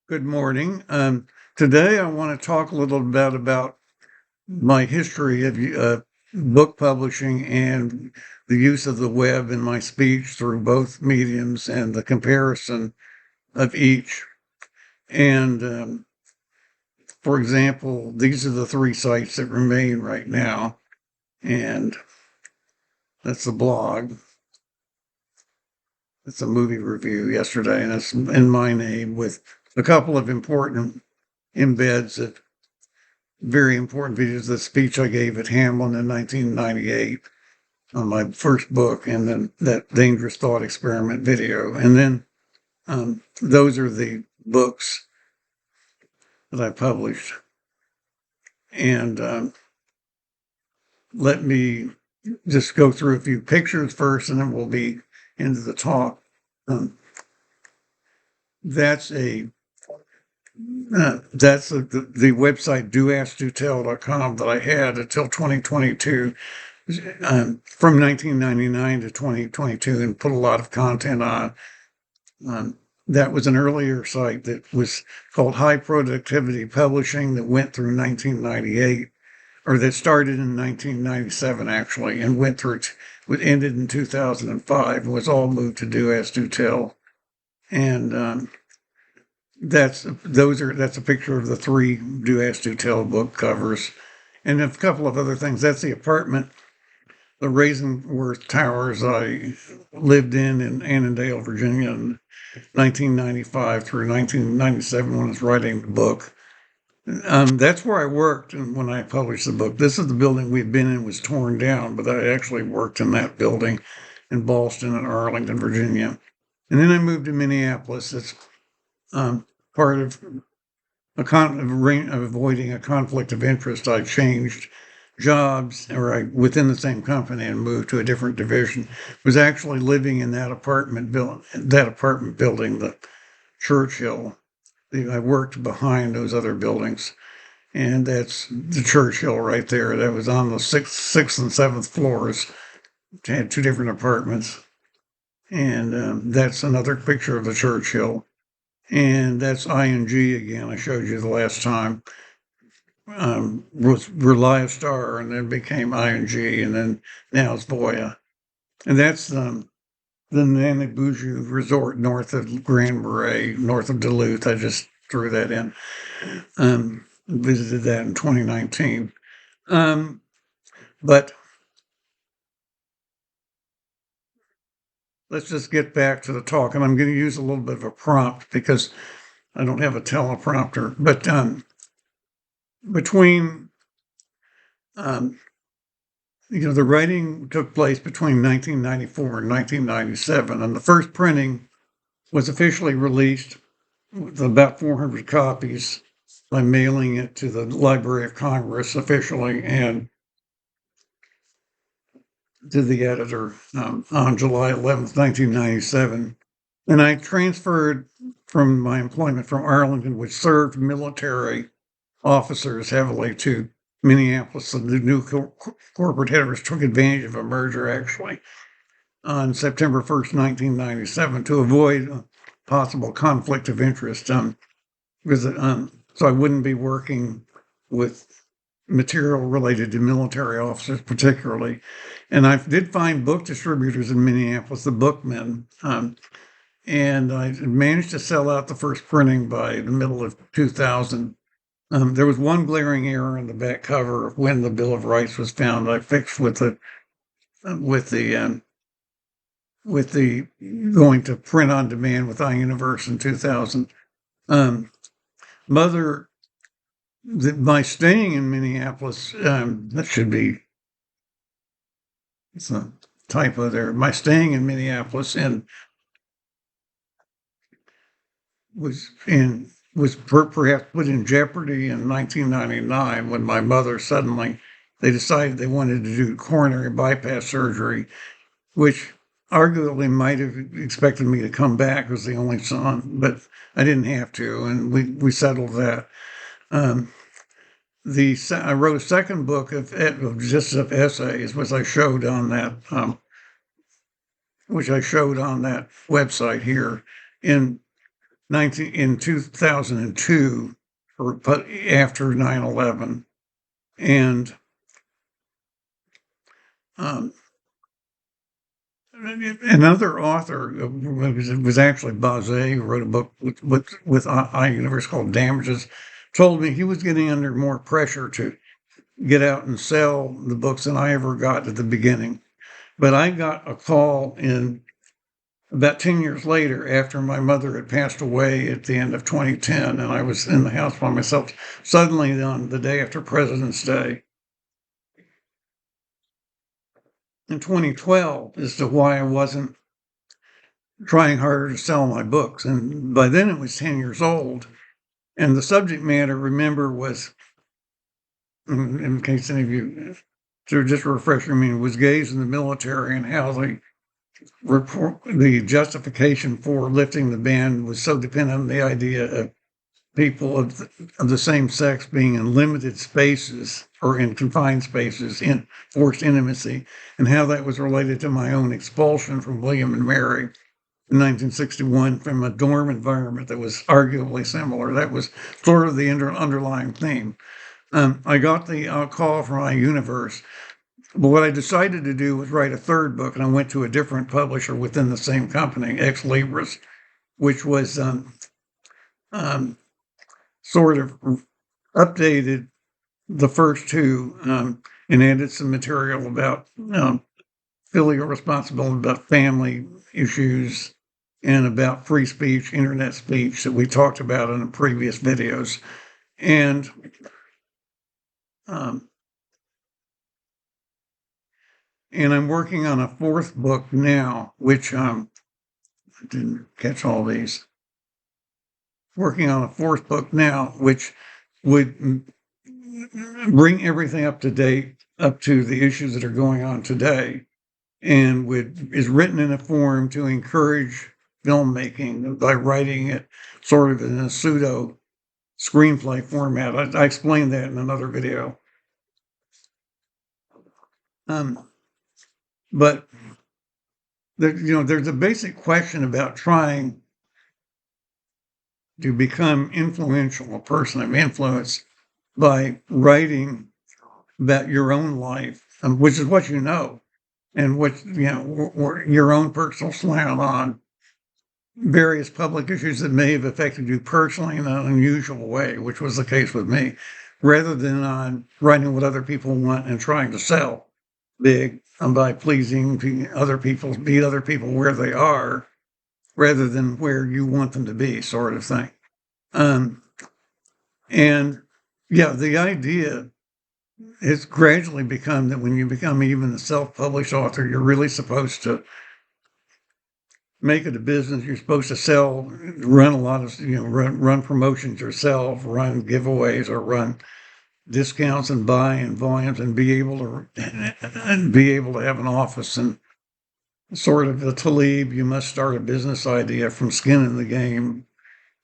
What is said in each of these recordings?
Good morning. Today I want to talk a little bit about my history of book publishing and the use of the web in my speech through both mediums and the comparison of each. And for example, these are the three sites that remain right now. And that's the blog. It's a movie review yesterday, and it's in my name with a couple of important embeds of very important videos. The speech I gave at Hamlin in 1998 on my first book, and then that dangerous thought experiment video. And then those are the books that I published. And let me just go through a few pictures first, and then we'll be into the talk. That's the website doaskdotell.com that I had until 2022. From 1999 to 2022 and put a lot of content on. That was an earlier site that was called High Productivity Publishing that went through 1998, or that started in 1997 actually, and went through, ended in 2005, and was all moved to Do As Do Tell. And that's a picture of the three Do As Do Tell book covers, and a couple of other things. That's the apartment, the Raisinworth Towers I lived in Annandale, Virginia in 1995 through 1997 when I was writing the book. That's where I worked when I published the book. This is the building we'd been in, was torn down, but I actually worked in that building in Ballston and Arlington, Virginia. And then I moved to Minneapolis. It's part of avoiding a conflict of interest. I changed jobs, or I within the same company, and moved to a different division. Was actually living in that apartment building, the Churchill. I worked behind those other buildings, and that's the Churchill right there. That was on the sixth and seventh floors. It had two different apartments, and that's another picture of the Churchill. And that's ING again. I showed you the last time. Was Relia Star, and then became ING, and then now it's Voya. And that's the Nana Boujou Resort north of Grand Marais, north of Duluth. I just threw that in. Visited that in 2019. But let's just get back to the talk. And I'm going to use a little bit of a prompt because I don't have a teleprompter. But between the writing took place between 1994 and 1997, and the first printing was officially released with about 400 copies by mailing it to the Library of Congress officially and to the editor on July 11th, 1997. And I transferred from my employment from Arlington, which served military officers heavily, to Minneapolis. The new corporate headquarters took advantage of a merger actually on September 1st, 1997, to avoid a possible conflict of interest. So I wouldn't be working with material related to military officers particularly. And I did find book distributors in Minneapolis, the Bookmen, and I managed to sell out the first printing by the middle of 2000. There was one glaring error in the back cover of when the Bill of Rights was found. I fixed with the going to print on demand with iUniverse in 2000. My staying in Minneapolis, that should be, it's a typo there. My staying in Minneapolis was perhaps put in jeopardy in 1999 when my mother suddenly, they decided they wanted to do coronary bypass surgery, which arguably might have expected me to come back as the only son, but I didn't have to, and we settled that. I wrote a second book of essays, which I showed on that website here in in 2002, or after 9/11, and um, another author was actually Bazet, who wrote a book with iUniverse called Damages, told me he was getting under more pressure to get out and sell the books than I ever got at the beginning. But I got a call in about 10 years later, after my mother had passed away at the end of 2010, and I was in the house by myself, suddenly on the day after President's Day in 2012, as to why I wasn't trying harder to sell my books. And by then it was 10 years old. And the subject matter, remember, was, in case any of you, to just refresh your memory, was gays in the military and how the justification for lifting the ban was so dependent on the idea of people of the same sex being in limited spaces or in confined spaces in forced intimacy, and how that was related to my own expulsion from William and Mary in 1961 from a dorm environment that was arguably similar. That was sort of the underlying theme. I got the call from iUniverse, but what I decided to do was write a third book, and I went to a different publisher within the same company, xLibris, which was sort of updated the first two and added some material about filial responsibility, about family issues, and about free speech, internet speech that we talked about in the previous videos. And I'm working on a fourth book now, which I didn't catch all these. Working on a fourth book now, which would bring everything up to date, up to the issues that are going on today, and is written in a form to encourage filmmaking by writing it sort of in a pseudo screenplay format. I explained that in another video. But there's a basic question about trying to become influential, a person of influence, by writing about your own life, which is what you know, and what your own personal slant on various public issues that may have affected you personally in an unusual way, which was the case with me, rather than on writing what other people want and trying to sell big by pleasing other people, meet other people where they are, rather than where you want them to be, sort of thing. And yeah, the idea has gradually become that when you become even a self-published author, you're really supposed to make it a business. You're supposed to sell, run a lot of, run promotions yourself, run giveaways, or run discounts and buy in volumes, and be able to have an office. And sort of the Talib, you must start a business idea from skin in the game.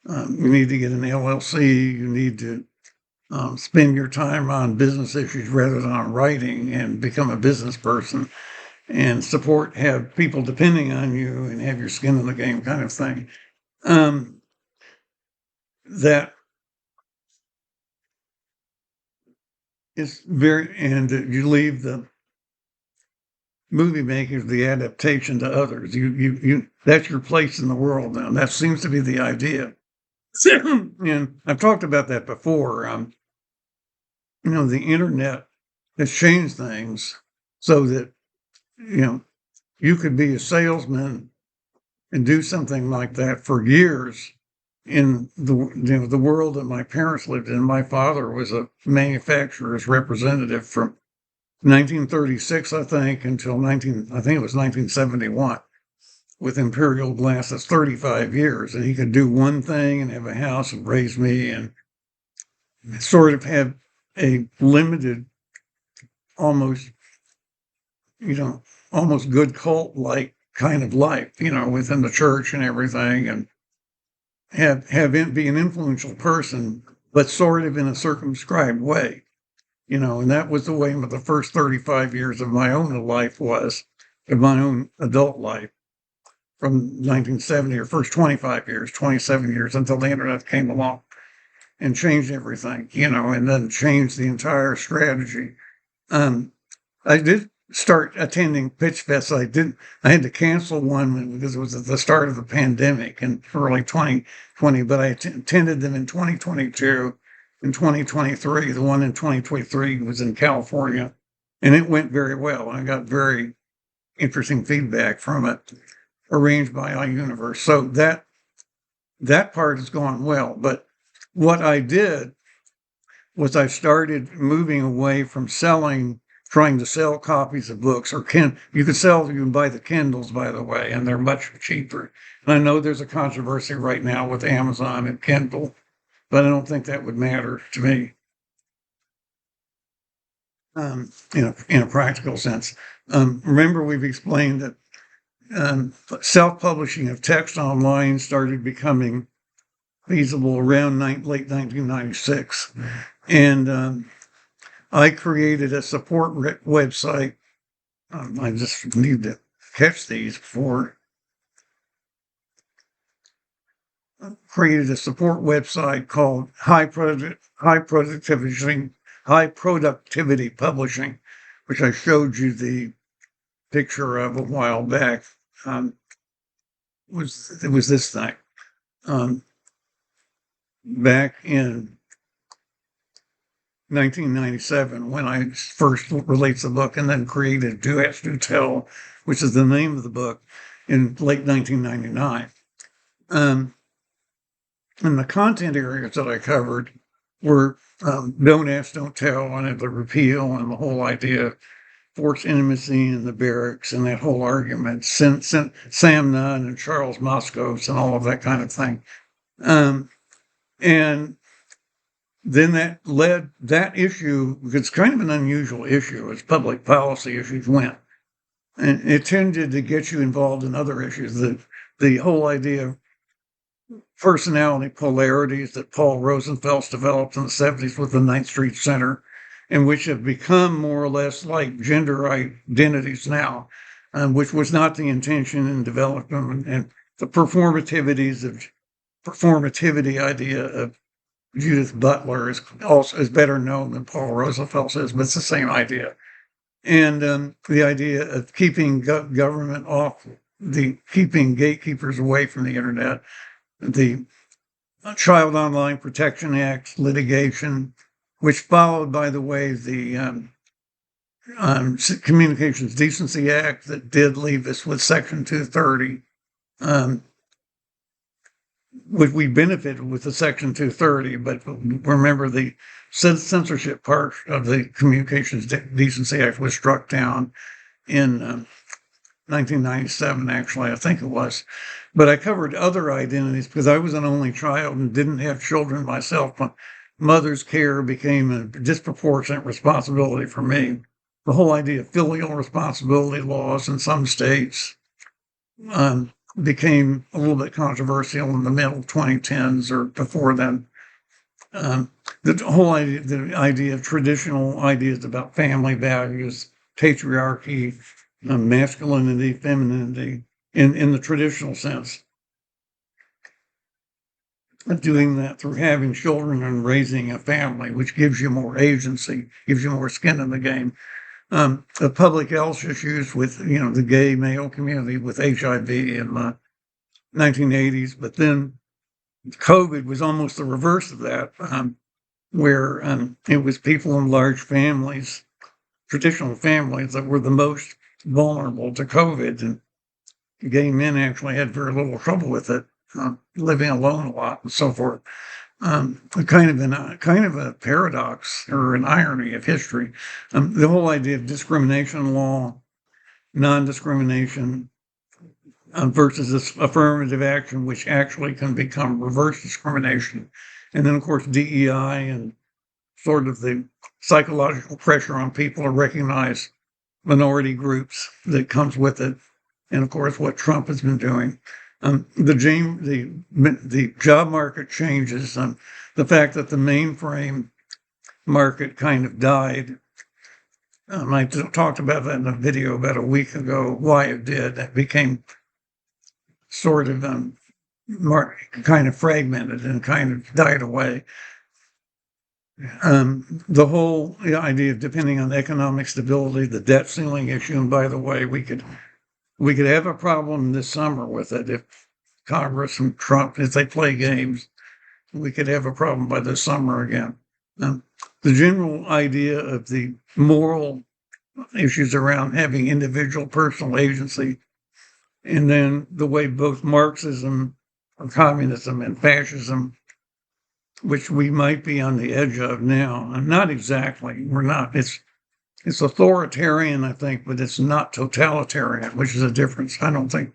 You need to get an LLC. You need to spend your time on business issues rather than on writing, and become a business person and have people depending on you and have your skin in the game, kind of thing. That is and you leave the movie makers the adaptation to others. You that's your place in the world now. That seems to be the idea. And I've talked about that before. The internet has changed things so that you could be a salesman and do something like that for years in the world that my parents lived in. My father was a manufacturer's representative from 1936, I think, until I think it was 1971, with Imperial Glass. That's 35 years, and he could do one thing and have a house and raise me and sort of have a limited, almost good cult-like kind of life, within the church and everything, and be an influential person, but sort of in a circumscribed way, and that was the way the first 35 years of my own life was, of my own adult life. from 1970, or first 25 years, 27 years, until the internet came along and changed everything, and then changed the entire strategy. I did start attending pitch fests. I had to cancel one because it was at the start of the pandemic in early 2020, but I attended them in 2022 and 2023. The one in 2023 was in California, and it went very well. I got very interesting feedback from it, arranged by iUniverse. So that part has gone well. But what I did was I started moving away from trying to sell copies of books, you can buy the Kindles, by the way, and they're much cheaper. And I know there's a controversy right now with Amazon and Kindle, but I don't think that would matter to me, in a practical sense. Remember, we've explained that self-publishing of text online started becoming feasible around late 1996. And I created a support website. I just need to catch these before. Created a support website called High Productivity Publishing, which I showed you the picture of a while back. It was this thing. Back in 1997, when I first released the book, and then created Do Ask, Do Tell, which is the name of the book, in late 1999. And the content areas that I covered were Don't Ask, Don't Tell, and the repeal, and the whole idea of forced intimacy in the barracks, and that whole argument, Sam Nunn and Charles Moskos, and all of that kind of thing. And then that issue, it's kind of an unusual issue as public policy issues went. And it tended to get you involved in other issues. The whole idea of personality polarities that Paul Rosenfeld developed in the 70s with the 9th Street Center, and which have become more or less like gender identities now, which was not the intention in development. And the performativity idea of Judith Butler is better known than Paul Rosenfeld is, but it's the same idea. And the idea of keeping government off, keeping gatekeepers away from the internet, the Child Online Protection Act litigation, which followed, by the way, the Communications Decency Act that did leave us with Section 230. We benefited with the Section 230, but remember the censorship part of the Communications Decency Act was struck down in 1997, actually, I think it was. But I covered other identities because I was an only child and didn't have children myself. My mother's care became a disproportionate responsibility for me. The whole idea of filial responsibility laws in some states became a little bit controversial in the middle 2010s or before then. The whole idea of traditional ideas about family values, patriarchy, masculinity, femininity, in the traditional sense. Doing that through having children and raising a family, which gives you more agency, gives you more skin in the game. The public health issues with, the gay male community with HIV in the 1980s, but then COVID was almost the reverse of that, where it was people in large families, traditional families, that were the most vulnerable to COVID, and gay men actually had very little trouble with it, living alone a lot and so forth. Kind of a paradox or an irony of history. The whole idea of discrimination law, non-discrimination, versus this affirmative action, which actually can become reverse discrimination. And then, of course, DEI and sort of the psychological pressure on people to recognize minority groups that comes with it. And of course, what Trump has been doing. The job market changes, the fact that the mainframe market kind of died. I talked about that in a video about a week ago, why it did. It became sort of kind of fragmented and kind of died away. The whole idea of depending on economic stability, the debt ceiling issue, and by the way, we could have a problem this summer with it if Congress and Trump, if they play games, we could have a problem by this summer again. The general idea of the moral issues around having individual personal agency, and then the way both Marxism or communism and fascism, which we might be on the edge of now, and not exactly, we're not. It's authoritarian, I think, but it's not totalitarian, which is a difference. I don't think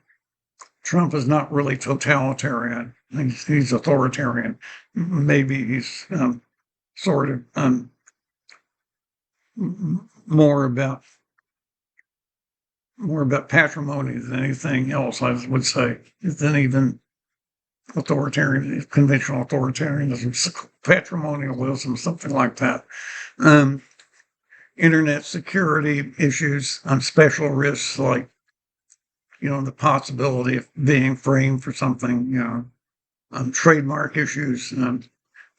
Trump is not really totalitarian. I think he's authoritarian. Maybe he's sort of more about patrimony than anything else, I would say, than even conventional authoritarianism, patrimonialism, something like that. Internet security issues on special risks, like, the possibility of being framed for something, trademark issues.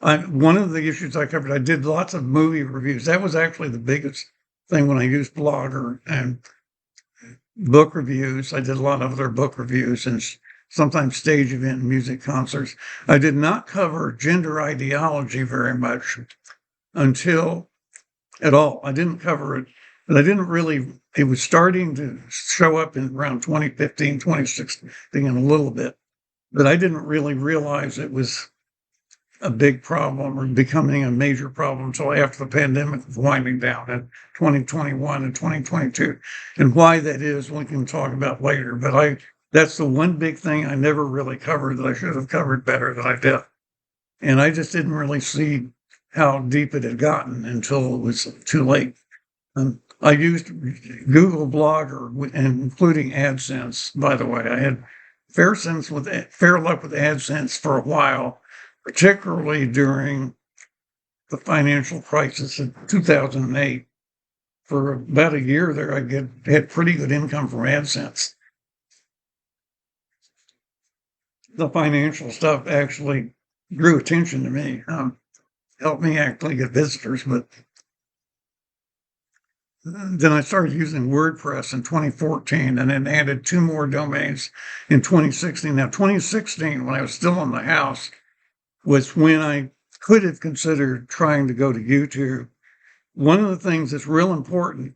One of the issues I covered, I did lots of movie reviews. That was actually the biggest thing when I used Blogger, and book reviews. I did a lot of other book reviews and sometimes stage event and music concerts. I did not cover gender ideology very much until at all. I didn't cover it, but I didn't really, it was starting to show up in around 2015, 2016 a little bit, but I didn't really realize it was a big problem or becoming a major problem until after the pandemic was winding down in 2021 and 2022. And why that is, we can talk about later. But that's the one big thing I never really covered that I should have covered better than I did. And I just didn't really see how deep it had gotten until it was too late. I used Google Blogger, and including AdSense, by the way. I had fair luck with AdSense for a while, particularly during the financial crisis of 2008. For about a year there, I had pretty good income from AdSense. The financial stuff actually drew attention to me, helped me actually get visitors. But then I started using WordPress in 2014 and then added 2 more domains in 2016. Now, 2016, when I was still in the house, was when I could have considered trying to go to YouTube. One of the things that's real important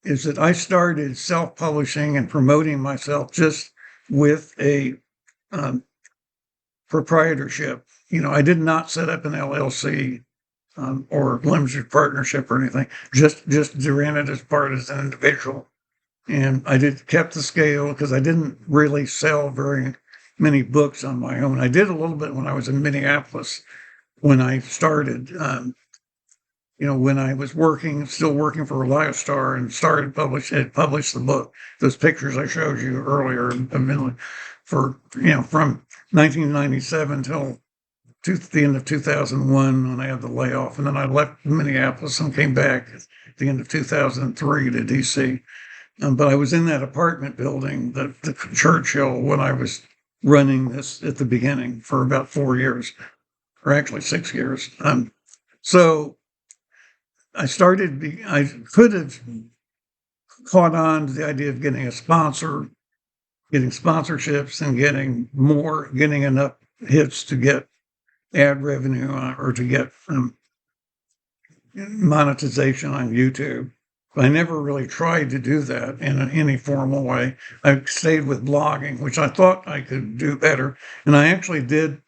is that I started self-publishing and promoting myself just with a proprietorship. I did not set up an LLC or limited partnership or anything. Just ran it as part as an individual, and I kept the scale because I didn't really sell very many books on my own. I did a little bit when I was in Minneapolis when I started. When I was still working for Reliostar and had published the book, those pictures I showed you earlier, from 1997 till the end of 2001 when I had the layoff. And then I left Minneapolis and came back at the end of 2003 to DC. But I was in that apartment building, the Churchill, when I was running this at the beginning for about 4 years, or actually 6 years. So I could have caught on to the idea of getting a sponsor, getting sponsorships, and getting enough hits to get ad revenue or to get monetization on YouTube. But I never really tried to do that in any formal way. I stayed with blogging, which I thought I could do better. And I actually did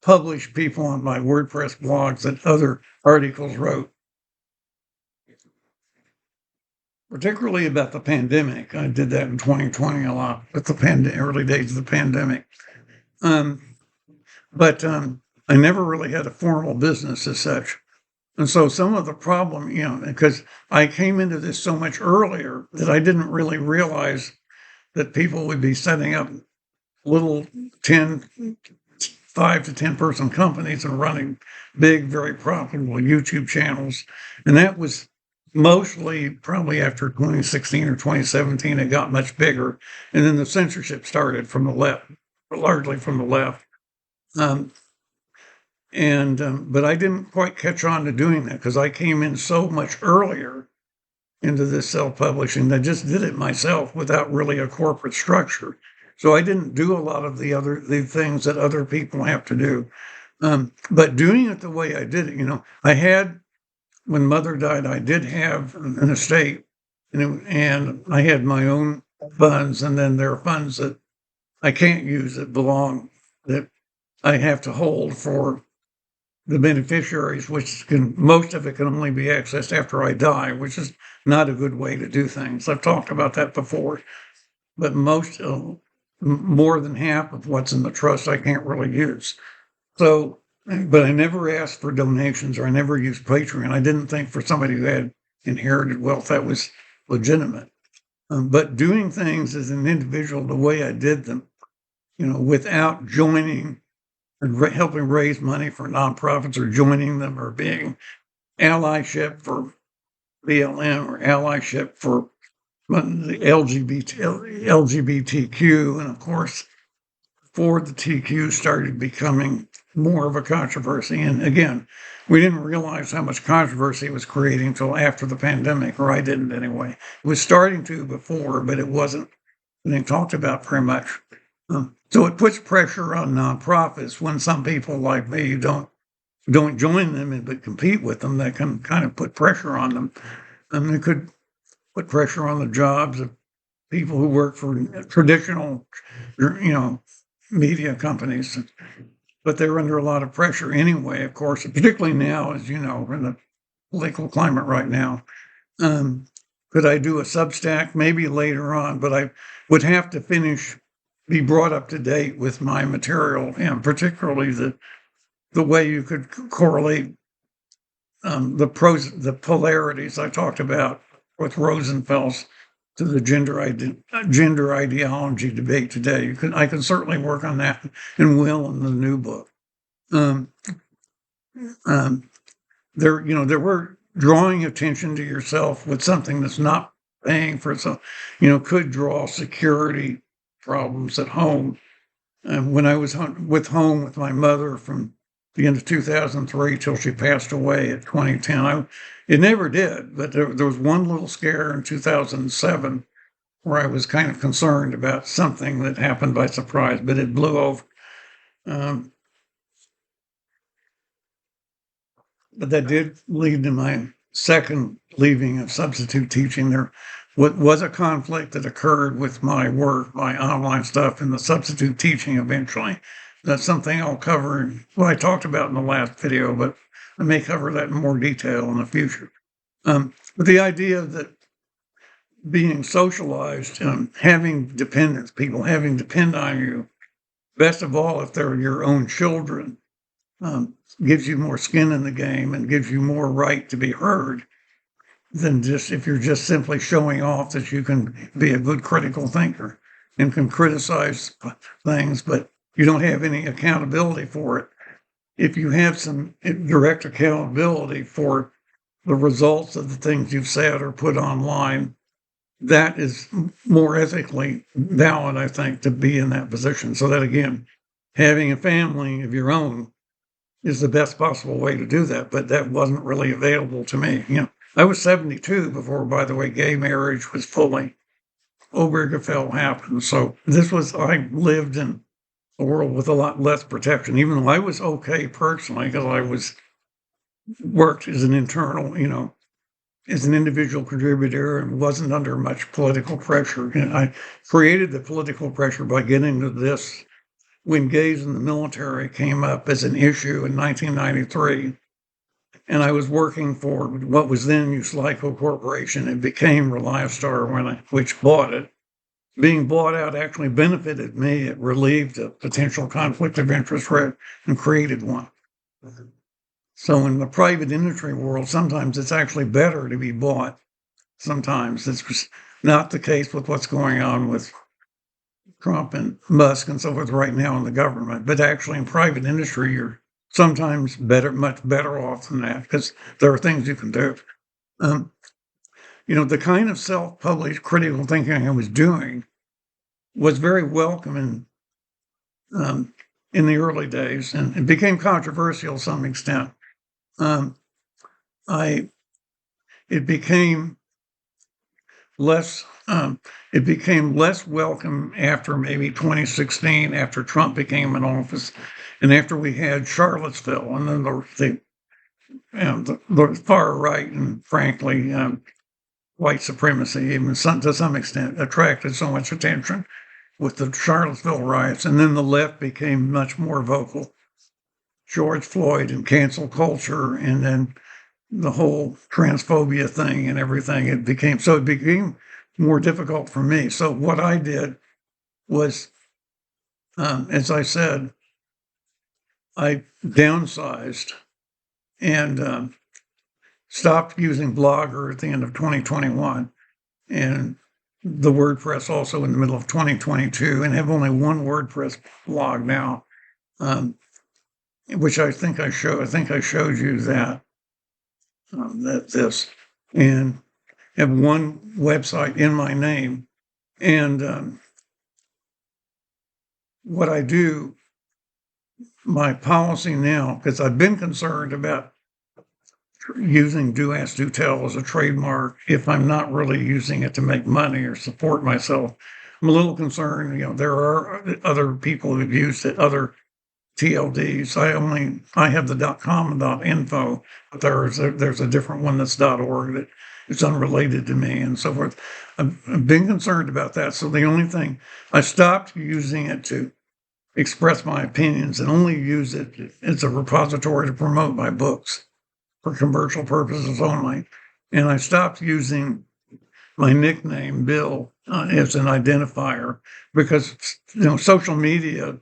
publish people on my WordPress blogs that other articles wrote, particularly about the pandemic. I did that in 2020 a lot, with the early days of the pandemic. But I never really had a formal business as such. And so some of the problem, because I came into this so much earlier that I didn't really realize that people would be setting up little 5 to 10 person companies and running big, very profitable YouTube channels. And that was mostly probably after 2016 or 2017, it got much bigger. And then the censorship started from the left, largely from the left. Um, but I didn't quite catch on to doing that because I came in so much earlier into this self-publishing. I just did it myself without really a corporate structure. So I didn't do a lot of the things that other people have to do. But doing it the way I did it, I had, when mother died, I did have an estate, and I had my own funds, and then there are funds that I can't use that I have to hold for the beneficiaries, which most of it can only be accessed after I die, which is not a good way to do things. I've talked about that before, but more than half of what's in the trust I can't really use. So, but I never asked for donations, or I never used Patreon. I didn't think for somebody who had inherited wealth that was legitimate. But doing things as an individual the way I did them, without joining and helping raise money for nonprofits, or joining them, or being allyship for BLM, or allyship for the LGBTQ. And of course, before the TQ started becoming more of a controversy. And again, we didn't realize how much controversy it was creating until after the pandemic, or I didn't anyway. It was starting to before, but it wasn't being talked about very much. So it puts pressure on nonprofits when some people like me don't join them but compete with them. That can kind of put pressure on them. It could put pressure on the jobs of people who work for traditional, media companies. But they're under a lot of pressure anyway, of course, particularly now, as you know, in the political climate right now. Could I do a Substack? Maybe later on, but I would have to be brought up to date with my material, and particularly the way you could correlate the polarities I talked about with Rosenfels to the gender ideology debate today. I can certainly work on that, and will, in the new book. Um, there were drawing attention to yourself with something that's not paying for itself, could draw security problems at home. When I was home with my mother from the end of 2003 till she passed away at 2010, it never did, but there was one little scare in 2007 where I was kind of concerned about something that happened by surprise, but it blew over. But that did lead to my second leaving of substitute teaching. There was a conflict that occurred with my work, my online stuff, and the substitute teaching eventually. That's something I'll cover, I talked about in the last video, but I may cover that in more detail in the future. But the idea that being socialized, having dependents, people having depend on you, best of all if they're your own children, gives you more skin in the game and gives you more right to be heard than just if you're just simply showing off that you can be a good critical thinker and can criticize things, but you don't have any accountability for it. If you have some direct accountability for the results of the things you've said or put online, that is more ethically valid, I think, to be in that position. So that, again, having a family of your own is the best possible way to do that, but that wasn't really available to me. I was 72 before, by the way, gay marriage was fully Obergefell happened. So I lived in a world with a lot less protection, even though I was okay personally, because I worked as an internal, as an individual contributor, and wasn't under much political pressure. I created the political pressure by getting to this when gays in the military came up as an issue in 1993. And I was working for what was then Uslico Corporation. It became Reliostar which bought it. Being bought out actually benefited me. It relieved a potential conflict of interest and created one. So in the private industry world, sometimes it's actually better to be bought. Sometimes it's not the case with what's going on with Trump and Musk and so forth right now in the government, but actually in private industry, you're sometimes much better off than that, because there are things you can do. the kind of self-published critical thinking I was doing was very welcome in the early days, and it became controversial to some extent. Um, I it became less it became less welcome after maybe 2016, after Trump became in office, and after we had Charlottesville, and then the far right, and frankly, white supremacy, even to some extent, attracted so much attention with the Charlottesville riots, and then the left became much more vocal. George Floyd and cancel culture, and then the whole transphobia thing and everything. It became more difficult for me. So what I did was, as I said, I downsized and stopped using Blogger at the end of 2021, and the WordPress also in the middle of 2022, and have only one WordPress blog now, which I think I showed you that this, and have one website in my name. And what I do, my policy now, because I've been concerned about using do ask, do tell as a trademark if I'm not really using it to make money or support myself. I'm a little concerned. There are other people who've used it, other TLDs. I have the .com and .info, but there's a different one that's .org that is unrelated to me and so forth. I've been concerned about that. So the only thing, I stopped using it to express my opinions and only use it as a repository to promote my books for commercial purposes only. And I stopped using my nickname, Bill, as an identifier, because social media,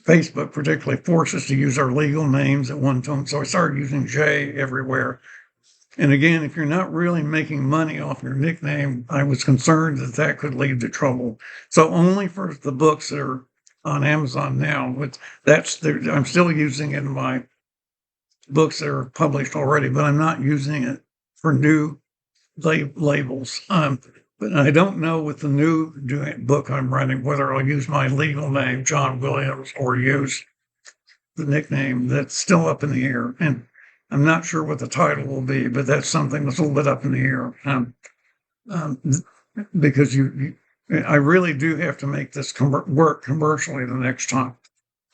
Facebook particularly, forced us to use our legal names at one time. So I started using J everywhere. And again, if you're not really making money off your nickname, I was concerned that could lead to trouble. So only for the books that are on Amazon now, I'm still using it in my books that are published already, but I'm not using it for new labels. But I don't know with the new book I'm writing whether I'll use my legal name, John Williams, or use the nickname. That's still up in the air. And I'm not sure what the title will be, but that's something that's a little bit up in the air. Because I really do have to make this work commercially the next time.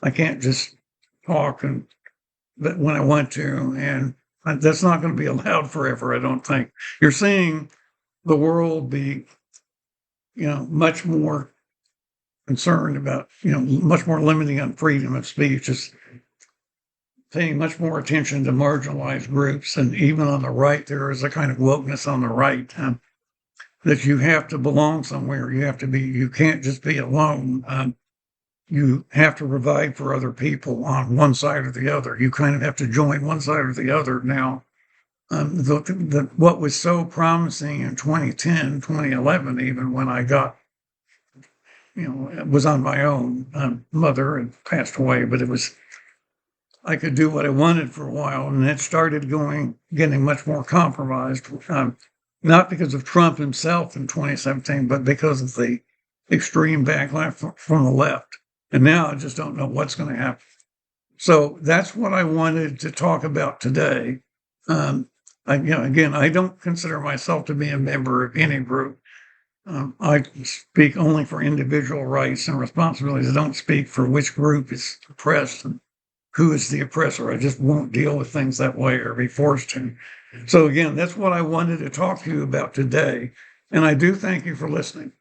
I can't just talk but when I want to, and that's not going to be allowed forever, I don't think. You're seeing the world be, much more concerned about, much more limiting on freedom of speech, just paying much more attention to marginalized groups. And even on the right, there is a kind of wokeness on the right that you have to belong somewhere. You can't just be alone. You have to provide for other people on one side or the other. You kind of have to join one side or the other now. What was so promising in 2010, 2011, even when I got, was on my own. Mother had passed away, but I could do what I wanted for a while, and it started getting much more compromised. Not because of Trump himself in 2017, but because of the extreme backlash from the left. And now I just don't know what's going to happen. So that's what I wanted to talk about today. Again, I don't consider myself to be a member of any group. I speak only for individual rights and responsibilities. I don't speak for which group is oppressed and who is the oppressor. I just won't deal with things that way or be forced to. So again, that's what I wanted to talk to you about today. And I do thank you for listening.